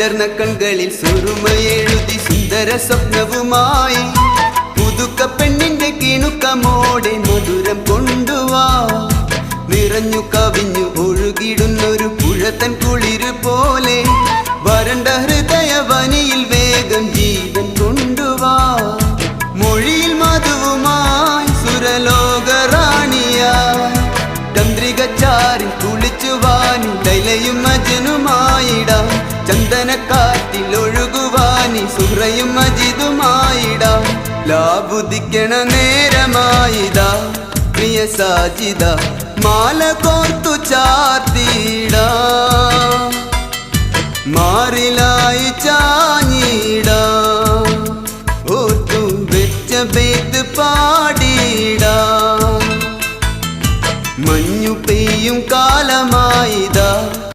വിടർന്ന കൺകളിൽ സുറുമയെഴുതി സുന്ദര സ്വപ്നവുമായി പുതുക്ക പെണ്ണിന്റെ കിണുക്കമോടെ മധുരം കൊണ്ടുവാ. നിറഞ്ഞു കവിഞ്ഞു ഒഴുകിടുന്നൊരു പുഴത്തൻ കുളിര് പോലെ വരണ്ട ഹൃദയവനിയിൽ വേഗം ജീവൻ കൊണ്ടുവാ. മൊഴിയിൽ മധുവുമായി സുരലോക റാണിയായി ചന്ദ്രികച്ചാരിൽ കുളിച്ചുവാനി ലൈലയും മജ്നുമായിടാം. ചന്ദനക്കാറ്റിൽ ഒഴുകുവാനി സുഹ്റയും മജിദുമായിടാം. ലാബുദിക്കണ നേരമായിതാ പ്രിയ സാജിദ മാല കോർത്തു ചാർത്തിടാം.